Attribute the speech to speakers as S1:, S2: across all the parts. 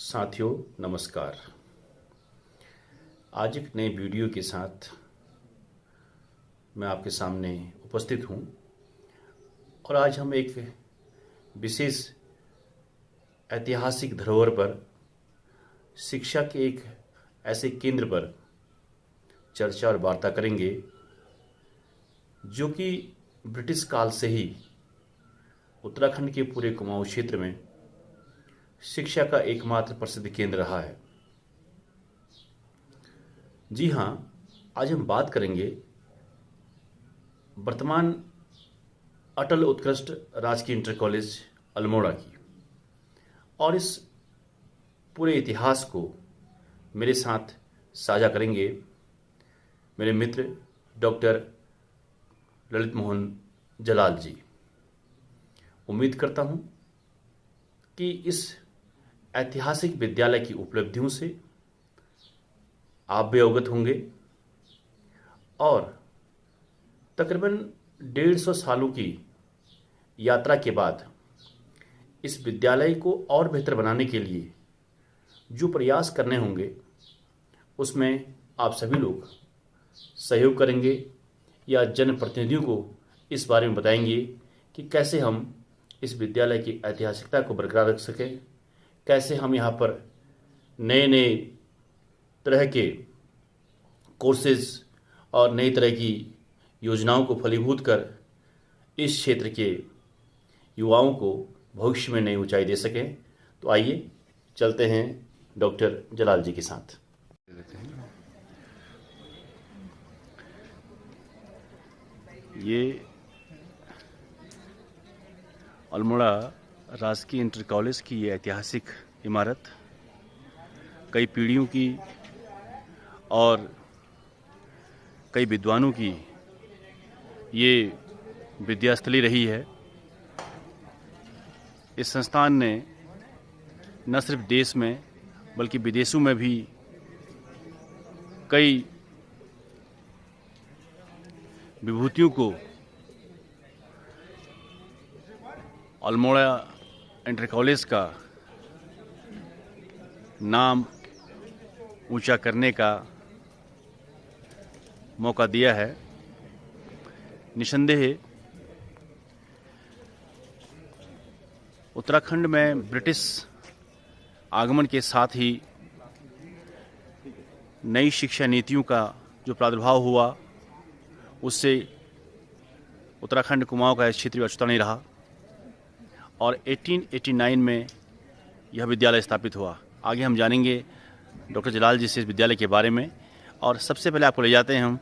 S1: साथियों नमस्कार। आज एक नए वीडियो के साथ मैं आपके सामने उपस्थित हूं और आज हम एक विशेष ऐतिहासिक धरोहर पर, शिक्षा के एक ऐसे केंद्र पर चर्चा और वार्ता करेंगे जो कि ब्रिटिश काल से ही उत्तराखंड के पूरे कुमाऊं क्षेत्र में शिक्षा का एकमात्र प्रसिद्ध केंद्र रहा है। जी हाँ, आज हम बात करेंगे वर्तमान अटल उत्कृष्ट राजकीय इंटर कॉलेज अल्मोड़ा की, और इस पूरे इतिहास को मेरे साथ साझा करेंगे मेरे मित्र डॉक्टर ललित मोहन जलाल जी। उम्मीद करता हूं कि इस ऐतिहासिक विद्यालय की उपलब्धियों से आप भी अवगत होंगे और तकरीबन 150 सालों की यात्रा के बाद इस विद्यालय को और बेहतर बनाने के लिए जो प्रयास करने होंगे उसमें आप सभी लोग सहयोग करेंगे या जनप्रतिनिधियों को इस बारे में बताएंगे कि कैसे हम इस विद्यालय की ऐतिहासिकता को बरकरार रख सकें, कैसे हम यहाँ पर नए नए तरह के कोर्सेज और नई तरह की योजनाओं को फलीभूत कर इस क्षेत्र के युवाओं को भविष्य में नई ऊंचाई दे सकें। तो आइए चलते हैं डॉक्टर जलाल जी के साथ। ये अल्मोड़ा राजकीय इंटर कॉलेज की ये ऐतिहासिक इमारत कई पीढ़ियों की और कई विद्वानों की ये विद्यास्थली रही है। इस संस्थान ने न सिर्फ देश में बल्कि विदेशों में भी कई विभूतियों को अल्मोड़ा इंटर कॉलेज का नाम ऊंचा करने का मौका दिया है। निसंदेह उत्तराखंड में ब्रिटिश आगमन के साथ ही नई शिक्षा नीतियों का जो प्रादुर्भाव हुआ उससे उत्तराखंड कुमाऊं का क्षेत्रीय अछूता नहीं रहा और 1889 में यह विद्यालय स्थापित हुआ। आगे हम जानेंगे डॉक्टर जलाल जी से इस विद्यालय के बारे में। और सबसे पहले आपको ले जाते हैं हम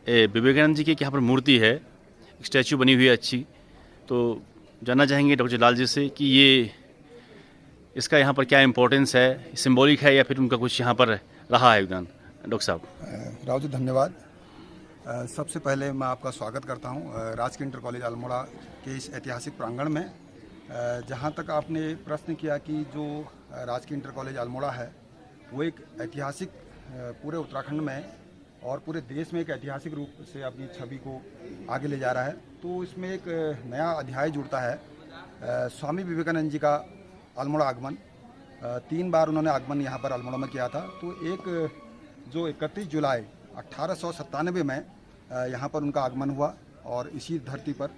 S1: विवेकानंद जी की यहाँ पर मूर्ति है, एक स्टैचू बनी हुई है अच्छी। तो जानना चाहेंगे डॉक्टर जलाल जी से कि ये इसका यहाँ पर क्या इम्पोर्टेंस है, सिंबॉलिक है या फिर उनका कुछ यहाँ पर रहा है योगदान। डॉक्टर साहब।
S2: राव जी धन्यवाद। सबसे पहले मैं आपका स्वागत करता हूँ राजकीय इंटर कॉलेज अल्मोड़ा के इस ऐतिहासिक प्रांगण में। जहाँ तक आपने प्रश्न किया कि जो राजकीय इंटर कॉलेज अल्मोड़ा है वो एक ऐतिहासिक पूरे उत्तराखंड में और पूरे देश में एक ऐतिहासिक रूप से अपनी छवि को आगे ले जा रहा है। तो इसमें एक नया अध्याय जुड़ता है। स्वामी विवेकानंद जी का अल्मोड़ा आगमन 3 बार उन्होंने आगमन यहाँ पर अल्मोड़ा में किया था। तो एक जो 31 जुलाई 1897 में यहाँ पर उनका आगमन हुआ और इसी धरती पर।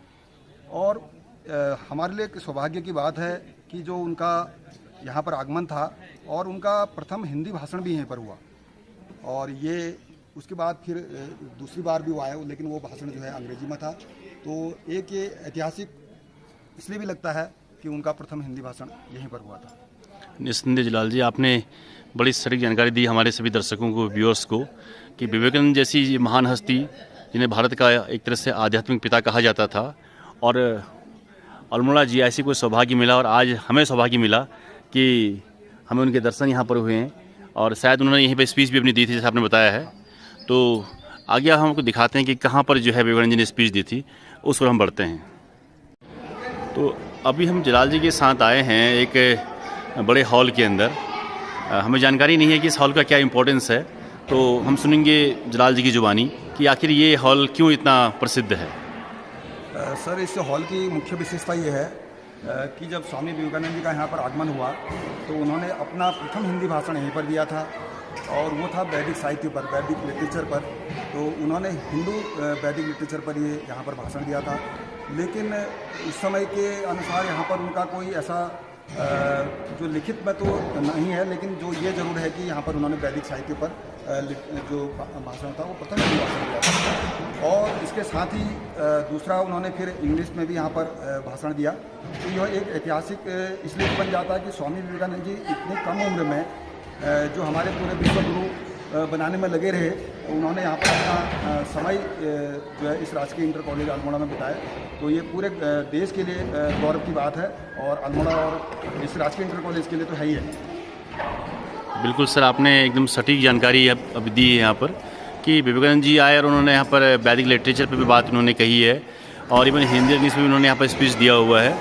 S2: और हमारे लिए एक सौभाग्य की बात है कि जो उनका यहाँ पर आगमन था और उनका प्रथम हिंदी भाषण भी यहीं पर हुआ। और ये उसके बाद फिर दूसरी बार भी हुआ है, लेकिन वो भाषण जो है अंग्रेजी में था। तो एक ये ऐतिहासिक इसलिए भी लगता है कि उनका प्रथम हिंदी भाषण यहीं पर हुआ था।
S1: निसंदेह जलाल जी, आपने बड़ी सटीक जानकारी दी हमारे सभी दर्शकों को, व्यूअर्स को, कि विवेकानंद जैसी महान हस्ती जिन्हें भारत का एक तरह से आध्यात्मिक पिता कहा जाता था और अल्मोड़ा जी ऐसी कोई सौभाग्य मिला और आज हमें सौभाग्य मिला कि हमें उनके दर्शन यहाँ पर हुए हैं और शायद उन्होंने यहीं पर स्पीच भी अपनी दी थी जैसे आपने बताया है। तो आगे हम आपको दिखाते हैं कि कहाँ पर जो है विवेकानंद जी ने स्पीच दी थी, उस पर हम बढ़ते हैं। तो अभी हम जलाल जी के साथ आए हैं एक बड़े हॉल के अंदर। हमें जानकारी नहीं है कि इस हॉल का क्या इम्पोर्टेंस है, तो हम सुनेंगे जलाल जी की जुबानी कि आखिर ये हॉल क्यों इतना प्रसिद्ध है।
S2: सर, इस हॉल की मुख्य विशेषता ये है कि जब स्वामी विवेकानंद जी का यहाँ पर आगमन हुआ तो उन्होंने अपना प्रथम हिंदी भाषण यहीं पर दिया था और वो था वैदिक साहित्य पर, वैदिक लिटरेचर पर। तो उन्होंने हिंदू वैदिक लिटरेचर पर ये यहाँ पर भाषण दिया था। लेकिन उस समय के अनुसार यहाँ पर उनका कोई ऐसा जो लिखित में तो नहीं है, लेकिन जो ये ज़रूर है कि यहाँ पर उन्होंने वैदिक साहित्य पर जो भाषण था वो प्रथम हिंदी भाषण दिया था। और इसके साथ ही दूसरा उन्होंने फिर इंग्लिश में भी यहाँ पर भाषण दिया। तो यह एक ऐतिहासिक इसलिए बन जाता है कि स्वामी विवेकानंद जी इतनी कम उम्र में जो हमारे पूरे विश्व गुरु बनाने में लगे रहे, उन्होंने यहाँ पर अपना समय जो है इस राजकीय इंटर कॉलेज अल्मोड़ा में बिताया। तो ये पूरे देश के लिए गौरव की बात है और अल्मोड़ा और इस राजकीय इंटर कॉलेज के लिए तो है ही है।
S1: बिल्कुल सर, आपने एकदम सटीक जानकारी अब दी है यहाँ पर कि विवेकानंद जी आए और उन्होंने यहाँ पर वैदिक लिटरेचर पर भी बात उन्होंने कही है और इवन हिंदी इंग्लिश में भी उन्होंने यहाँ पर स्पीच दिया हुआ है।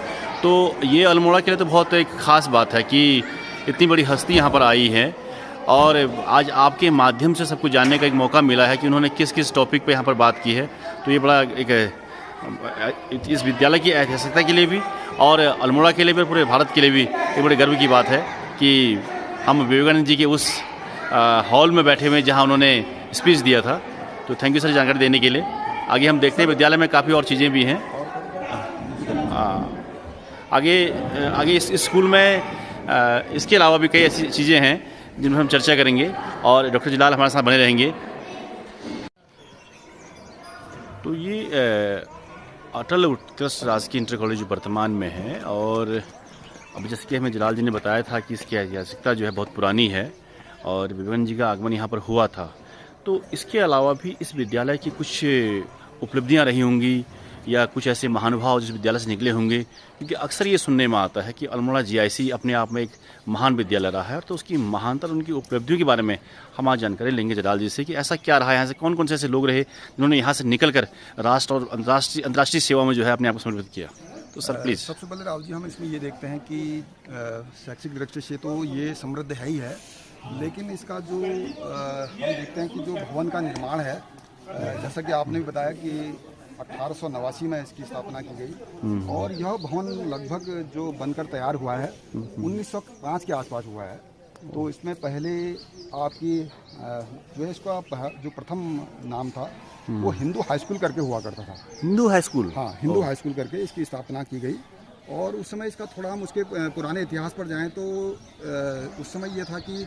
S1: तो ये अल्मोड़ा के लिए तो बहुत एक ख़ास बात है कि इतनी बड़ी हस्ती यहाँ पर आई है और आज आपके माध्यम से सब कुछ जानने का एक मौका मिला है कि उन्होंने किस किस टॉपिक पे यहाँ पर बात की है। तो ये बड़ा एक इस विद्यालय की ऐतिहासिकता के लिए भी और अल्मोड़ा के लिए भी, पूरे भारत के लिए भी एक बड़े गर्व की बात है कि हम विवेकानंद जी के उस हॉल में बैठे हुए जहाँ उन्होंने स्पीच दिया था। तो थैंक यू सर जानकारी देने के लिए। आगे हम देखते हैं विद्यालय में काफ़ी और चीज़ें भी हैं। आगे इस स्कूल में इसके अलावा भी कई ऐसी चीज़ें हैं जिन पर हम चर्चा करेंगे और डॉक्टर जिलाल हमारे साथ बने रहेंगे। तो ये अटल उत्कृष्ट राजकीय इंटर कॉलेज वर्तमान में है और अब जैसे कि हमें जिलाल जी ने बताया था कि इसकी ऐतिहासिकता जो है बहुत पुरानी है और विवेकानंद जी का आगमन यहाँ पर हुआ था। तो इसके अलावा भी इस विद्यालय की कुछ उपलब्धियाँ रही होंगी या कुछ ऐसे महानुभाव जिस विद्यालय से निकले होंगे, क्योंकि अक्सर ये सुनने में आता है कि अल्मोड़ा जीआईसी अपने आप में एक महान विद्यालय रहा है। तो उसकी महानता, उनकी उपलब्धियों के बारे में हम आज जानकारी लेंगे जिलाल जी से कि ऐसा क्या रहा है, यहाँ से कौन कौन से ऐसे लोग रहे जिन्होंने यहाँ से निकल कर राष्ट्र और अंतर्राष्ट्रीय सेवा में जो है अपने आप को समर्पित किया। तो सर प्लीज़।
S2: सबसे पहले राहुल जी, हम इसमें ये देखते हैं कि शैक्षिक दृष्टि से तो ये समृद्ध है ही है, लेकिन इसका जो हम देखते हैं कि जो भवन का निर्माण है, जैसा कि आपने भी बताया कि 1889 में इसकी स्थापना की गई और यह भवन लगभग जो बनकर तैयार हुआ है 1905 के आसपास हुआ है। तो इसमें पहले आपकी जो है इसका जो प्रथम नाम था वो हिंदू हाई स्कूल करके हुआ करता था।
S1: Hindu high school?
S2: हाँ, हिंदू हाई स्कूल करके इसकी स्थापना की गई। और उस समय इसका थोड़ा हम उसके पुराने इतिहास पर जाएं तो उस समय ये था कि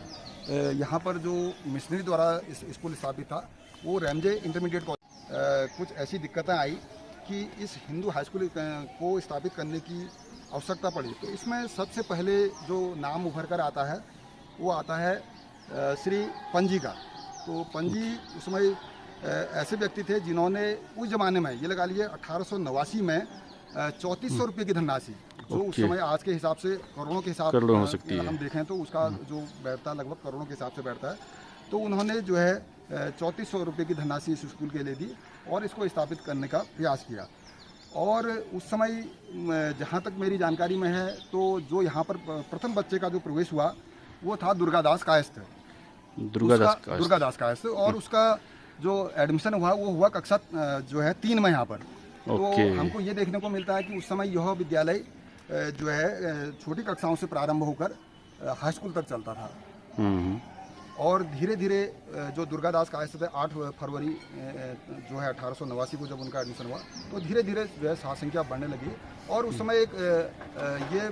S2: यहाँ पर जो मिशनरी द्वारा इस स्कूल स्थापित था वो रैमजे इंटरमीडिएट कॉलेज, कुछ ऐसी दिक्कतें आई कि इस हिंदू हाई स्कूल को स्थापित करने की आवश्यकता पड़ी। तो इसमें सबसे पहले जो नाम उभर कर आता है वो आता है श्री पंजी का। तो पंजी उसमें ऐसे व्यक्ति थे जिन्होंने उस ज़माने में, ये लगा लीजिए 1889 में 3400 रुपये की धनराशि, जो उस समय आज के हिसाब से करोड़ों के हिसाब
S1: हो सकती है,
S2: हम देखें तो उसका जो बैठता है लगभग करोड़ों के हिसाब से बैठता है। तो उन्होंने जो है 3400 रुपये की धनराशि इस स्कूल के लिए दी और इसको स्थापित करने का प्रयास किया। और उस समय जहाँ तक मेरी जानकारी में है तो जो यहाँ पर प्रथम बच्चे का जो प्रवेश हुआ वो था दुर्गादास कायस्थ। दुर्गादास कायस्थ। और उसका जो एडमिशन हुआ वो हुआ कक्षा जो है 3 में यहाँ पर। तो हमको ये देखने को मिलता है कि उस समय यह विद्यालय जो है छोटी कक्षाओं से प्रारंभ होकर हाई स्कूल तक चलता था। और धीरे धीरे जो दुर्गादास कायस्थ थे 8 फरवरी जो है 1889 को जब उनका एडमिशन हुआ तो धीरे धीरे जो है संख्या बढ़ने लगी। और उस समय एक ये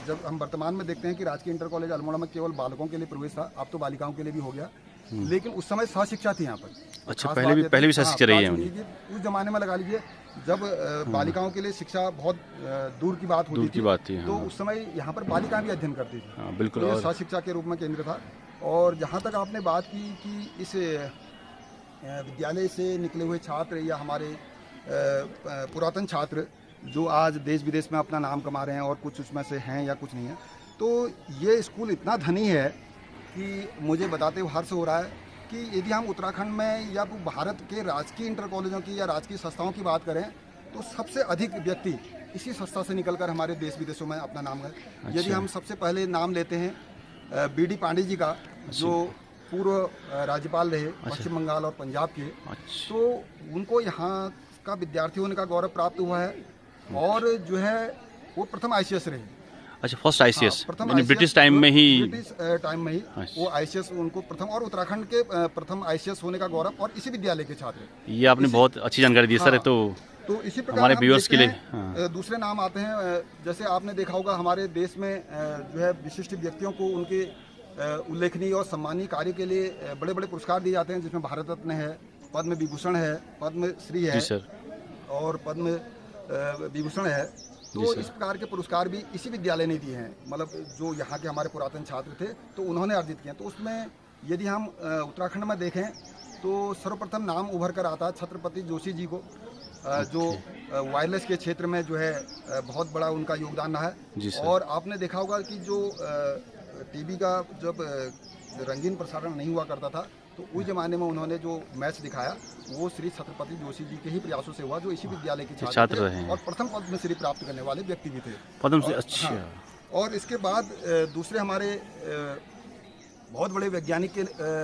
S2: जब हम वर्तमान में देखते हैं कि राजकीय इंटर कॉलेज अल्मोड़ा में केवल बालकों के लिए प्रवेश था, अब तो बालिकाओं के लिए भी हो गया, लेकिन उस समय सहशिक्षा थी यहाँ पर।
S1: अच्छा, पहले भी सहशिक्षा रही है।
S2: उस जमाने में लगा लीजिए जब बालिकाओं के लिए शिक्षा बहुत दूर की बात होती थी, तो उस समय यहाँ पर बालिकाएं भी अध्ययन करती थी।
S1: बिल्कुल,
S2: तो सहशिक्षा के रूप में केंद्र था। और जहाँ तक आपने बात की कि इस विद्यालय से निकले हुए छात्र या हमारे पुरातन छात्र जो आज देश विदेश में अपना नाम कमा रहे हैं और कुछ उसमें से हैं या कुछ नहीं है, तो ये स्कूल इतना धनी है कि मुझे बताते हुए हर्ष हो रहा है कि यदि हम उत्तराखंड में या भारत के राजकीय इंटर कॉलेजों की या राजकीय संस्थाओं की बात करें तो सबसे अधिक व्यक्ति इसी संस्था से निकलकर हमारे देश विदेशों में अपना नाम है। यदि हम सबसे पहले नाम लेते हैं बी.डी. पांडे जी का, जो पूर्व राज्यपाल रहे पश्चिम बंगाल और पंजाब के, तो उनको यहाँ का विद्यार्थी होने का गौरव प्राप्त हुआ है। और जो है वो प्रथम ICS रहे।
S1: अच्छा, फर्स्ट ICS
S2: प्रथम
S1: यानी
S2: ICS
S1: ब्रिटिश टाइम में ही।
S2: ब्रिटिश टाइम में ही वो ICS उनको प्रथम, और उत्तराखंड के प्रथम ICS होने का गौरव, और इसी विद्यालय के छात्र।
S1: ये आपने बहुत अच्छी जानकारी दी सर।
S2: तो इसी प्रकार
S1: हमारे
S2: हम
S1: व्यूअर्स के
S2: देखते
S1: लिए
S2: हैं, दूसरे नाम आते हैं। जैसे आपने देखा होगा हमारे देश में जो है विशिष्ट व्यक्तियों को उनके उल्लेखनीय और सम्मानीय कार्य के लिए बड़े बड़े पुरस्कार दिए जाते हैं, जिसमें भारत रत्न है, पद्म विभूषण है, पद्म श्री है और पद्म विभूषण है। तो इस प्रकार के पुरस्कार भी इसी विद्यालय ने दिए हैं, मतलब जो यहाँ के हमारे पुरातन छात्र थे तो उन्होंने अर्जित किए। तो उसमें यदि हम उत्तराखंड में देखें तो सर्वप्रथम नाम उभर कर आता है छत्रपति जोशी जी को, जो वायरलेस के क्षेत्र में जो है बहुत बड़ा उनका योगदान रहा है। और आपने देखा होगा कि जो टीवी का जब रंगीन प्रसारण नहीं हुआ करता था तो उस जमाने में उन्होंने जो मैच दिखाया वो श्री छत्रपति जोशी जी के ही प्रयासों से हुआ, जो इसी विद्यालय के छात्र रहे और प्रथम पद्मश्री प्राप्त करने वाले व्यक्ति भी थे।
S1: पद्मश्री, अच्छा।
S2: और इसके बाद दूसरे हमारे बहुत बड़े वैज्ञानिक के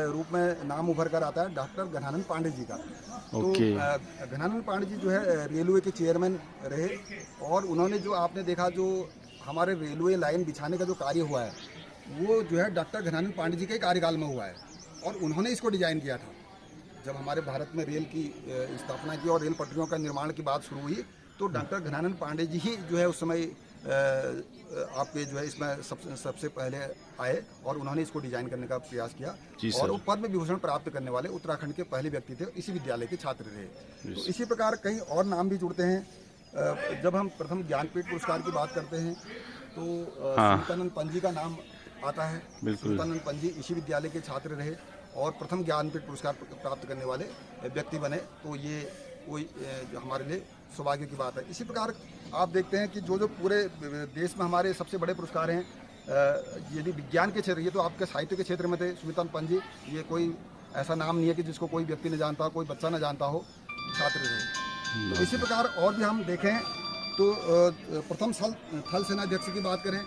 S2: रूप में नाम उभर कर आता है डॉक्टर घनानंद पांडे जी का। तो घनानंद पांडे जी जो है रेलवे के चेयरमैन रहे, और उन्होंने जो आपने देखा जो हमारे रेलवे लाइन बिछाने का जो कार्य हुआ है वो जो है डॉक्टर घनानंद पांडे जी के कार्यकाल में हुआ है, और उन्होंने इसको डिजाइन किया था। जब हमारे भारत में रेल की स्थापना की और रेल पटरियों का निर्माण की बात शुरू हुई तो डॉक्टर घनानंद पांडे जी ही जो है उस समय आपके जो है इसमें सबसे पहले आए, और उन्होंने इसको डिजाइन करने का प्रयास किया। और वो पद्म विभूषण प्राप्त करने वाले उत्तराखंड के पहले व्यक्ति थे, इसी विद्यालय के छात्र रहे। तो इसी प्रकार कई और नाम भी जुड़ते हैं। जब हम प्रथम ज्ञानपीठ पुरस्कार की बात करते हैं तो सुल्तानंद पंजी का नाम आता है। सुल्तानंद पंजी इसी विद्यालय के छात्र रहे और प्रथम ज्ञानपीठ पुरस्कार प्राप्त करने वाले व्यक्ति बने। तो ये कोई हमारे लिए सौभाग्य की बात है। इसी प्रकार आप देखते हैं कि जो पूरे देश में हमारे सबसे बड़े पुरस्कार हैं, यदि विज्ञान के क्षेत्र, ये तो आपके साहित्य के क्षेत्र में थे सुल्तान पंजी, ये कोई ऐसा नाम नहीं है कि जिसको कोई व्यक्ति न जानता हो, कोई बच्चा न जानता हो, छात्र रहे। तो इसी प्रकार और भी हम देखें तो प्रथम थल सेनाध्यक्ष की बात करें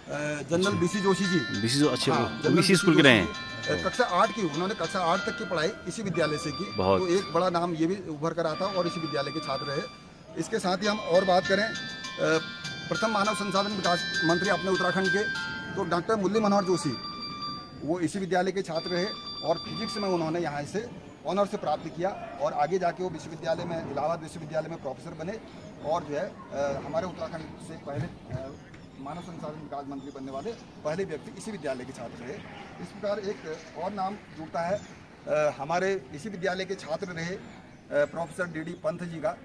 S2: general BC Joshi ji,
S1: BC school के रहे हैं।
S2: कक्षा 8 की उन्होंने कक्षा 8 तक की पढ़ाई इसी विद्यालय से की। तो एक बड़ा नाम ये भी उभर कर आता और इसी विद्यालय के छात्र रहे। इसके साथ ही हम और बात करें प्रथम मानव संसाधन विकास मंत्री अपने उत्तराखंड के तो डॉक्टर मुरली मनोहर जोशी, वो इसी विद्यालय के छात्र रहे और फिजिक्स में उन्होंने यहाँ से ऑनर से प्राप्त किया और आगे जाके वो विश्वविद्यालय में, इलाहाबाद विश्वविद्यालय में प्रोफेसर बने और जो है हमारे उत्तराखंड से पहले मानव संसाधन विकास मंत्री बनने वाले पहले व्यक्ति इसी विद्यालय के छात्र रहे। इस प्रकार एक और नाम जुड़ता है हमारे इसी विद्यालय के छात्र रहे प्रोफेसर DD पंत जी का,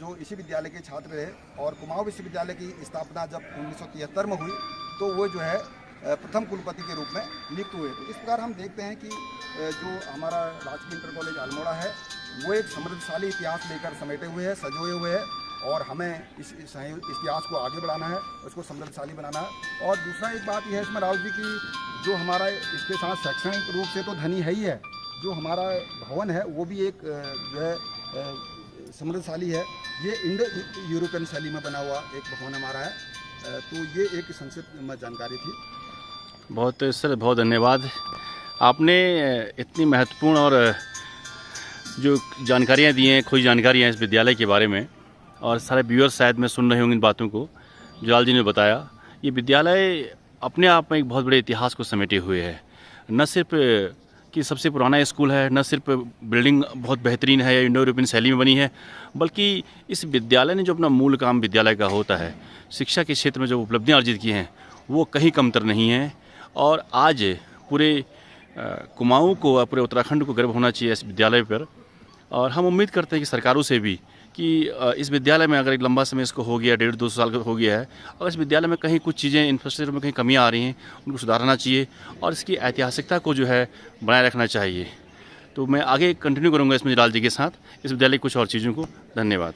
S2: जो इसी विद्यालय के छात्र रहे और कुमाऊं विश्वविद्यालय की स्थापना जब 1973 में हुई तो वो जो है प्रथम कुलपति के रूप में नियुक्त हुए। तो इस प्रकार हम देखते हैं कि जो हमारा राजकीय इंटर कॉलेज अल्मोड़ा है वो एक समृद्धशाली इतिहास लेकर समेटे हुए है, सजोए हुए है और हमें इस इतिहास को आगे बढ़ाना है, उसको समृद्धशाली बनाना है। और दूसरा एक बात यह है इसमें राहुल जी की जो हमारा इसके साथ शैक्षणिक रूप से तो धनी है ही है, जो हमारा भवन है वो भी एक जो है समृद्धशाली है। ये इंडो यूरोपियन शैली में बना हुआ एक भवन हमारा है। तो ये एक संक्षिप्त में जानकारी थी।
S1: बहुत सर, बहुत धन्यवाद। आपने इतनी महत्वपूर्ण और जो जानकारियाँ दी हैं, खोजी जानकारियाँ इस विद्यालय के बारे में, और सारे व्यूअर्स शायद में सुन रहे होंगे इन बातों को जो लाल जी ने बताया। ये विद्यालय अपने आप में एक बहुत बड़े इतिहास को समेटे हुए है। न सिर्फ कि सबसे पुराना स्कूल है, न सिर्फ बिल्डिंग बहुत बेहतरीन है, इंडो यूरोपियन शैली में बनी है, बल्कि इस विद्यालय ने जो अपना मूल काम विद्यालय का होता है, शिक्षा के क्षेत्र में जो उपलब्धियाँ अर्जित की हैं वो कहीं कमतर नहीं हैं। और आज पूरे कुमाऊं को और पूरे उत्तराखंड को गर्व होना चाहिए इस विद्यालय पर। और हम उम्मीद करते हैं कि सरकारों से भी कि इस विद्यालय में अगर एक लंबा समय इसको हो गया, 1.5-2 साल का हो गया है, और इस विद्यालय में कहीं कुछ चीज़ें इंफ्रास्ट्रक्चर में कहीं कमियां आ रही हैं, उनको सुधारना चाहिए और इसकी ऐतिहासिकता को जो है बनाए रखना चाहिए। तो मैं आगे कंटिन्यू करूंगा इसमें लाल जी के साथ इस विद्यालय की कुछ और चीज़ों को। धन्यवाद।